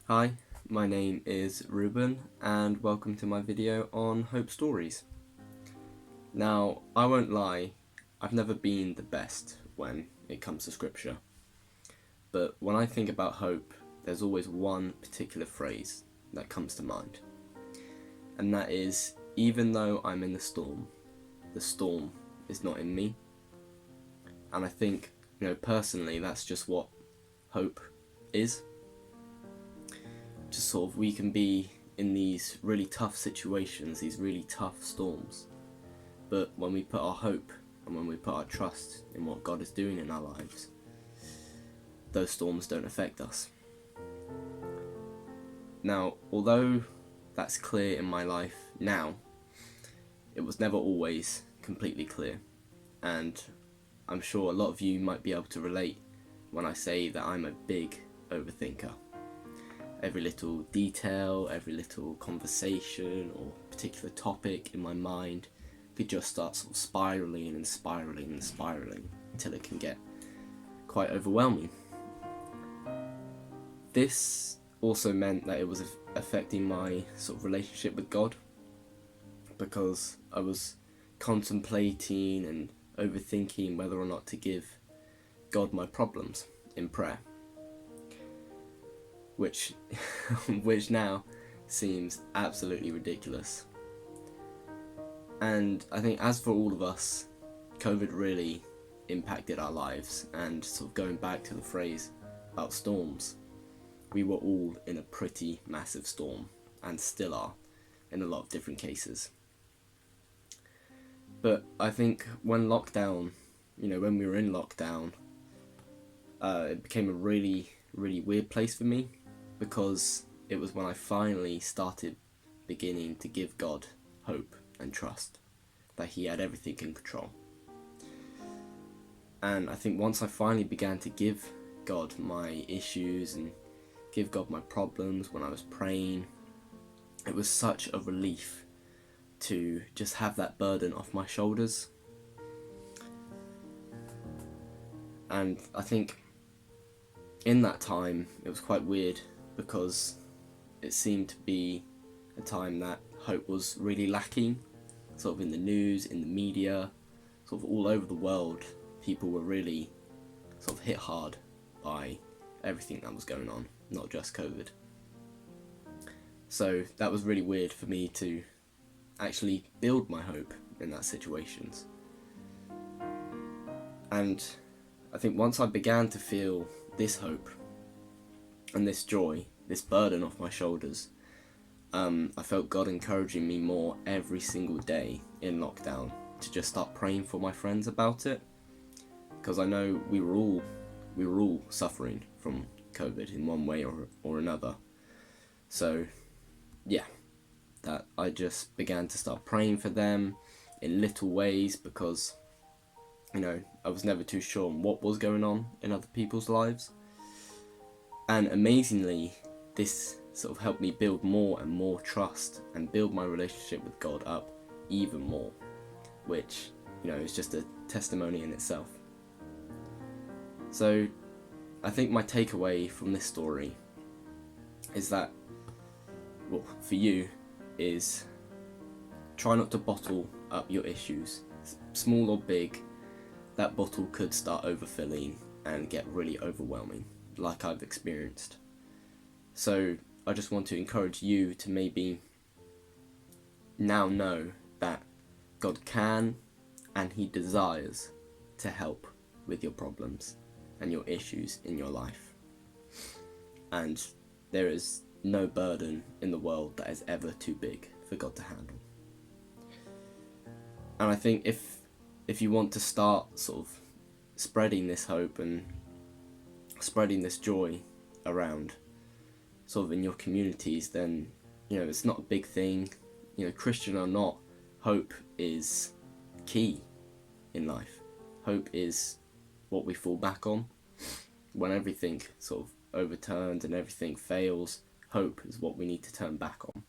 Hi, my name is Reuben and welcome to my video on hope stories. Now, I won't lie, I've never been the best when it comes to scripture, but when I think about hope, there's always one particular phrase that comes to mind, and that is, even though I'm in the storm is not in me. And I think, personally, that's just what hope is. Just sort of, we can be in these really tough situations, these really tough storms, but when we put our hope and when we put our trust in what God is doing in our lives, those storms don't affect us. Now, although that's clear in my life now, it was never always completely clear, and I'm sure a lot of you might be able to relate when I say that I'm a big overthinker. Every little detail, every little conversation or particular topic in my mind could just start sort of spiraling and spiraling and spiraling until it can get quite overwhelming. This also meant that it was affecting my sort of relationship with God, because I was contemplating and overthinking whether or not to give God my problems in prayer, which now seems absolutely ridiculous. And I think, as for all of us, COVID really impacted our lives, and sort of going back to the phrase about storms, we were all in a pretty massive storm, and still are in a lot of different cases. But I think when we were in lockdown, it became a really, really weird place for me, because it was when I finally started beginning to give God hope and trust that He had everything in control. And I think once I finally began to give God my issues and give God my problems when I was praying, it was such a relief to just have that burden off my shoulders. And I think in that time it was quite weird, because it seemed to be a time that hope was really lacking, sort of in the news, in the media, sort of all over the world. People were really sort of hit hard by everything that was going on, not just COVID. So that was really weird for me to actually build my hope in that situations. And I think once I began to feel this hope and this joy, this burden off my shoulders, I felt God encouraging me more every single day in lockdown to just start praying for my friends about it, because I know we were all suffering from COVID in one way or another. So yeah, that I just began to start praying for them in little ways, because I was never too sure on what was going on in other people's lives. And amazingly, this sort of helped me build more and more trust and build my relationship with God up even more, which, is just a testimony in itself. So I think my takeaway from this story is that, well, for you, is try not to bottle up your issues. Small or big, that bottle could start overfilling and get really overwhelming, like I've experienced. So I just want to encourage you to maybe now know that God can and He desires to help with your problems and your issues in your life. And there is no burden in the world that is ever too big for God to handle. And I think if you want to start sort of spreading this hope and spreading this joy around sort of in your communities, then it's not a big thing. Christian or not, hope is key in life. Hope is what we fall back on when everything sort of overturns and everything fails. Hope is what we need to turn back on.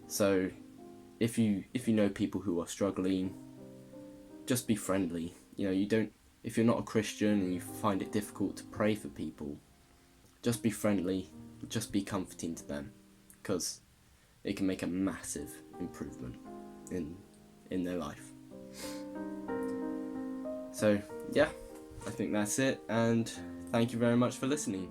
So if you know people who are struggling, just be friendly. If you're not a Christian and you find it difficult to pray for people, just be friendly, just be comforting to them, because it can make a massive improvement in their life. So yeah, I think that's it, and thank you very much for listening.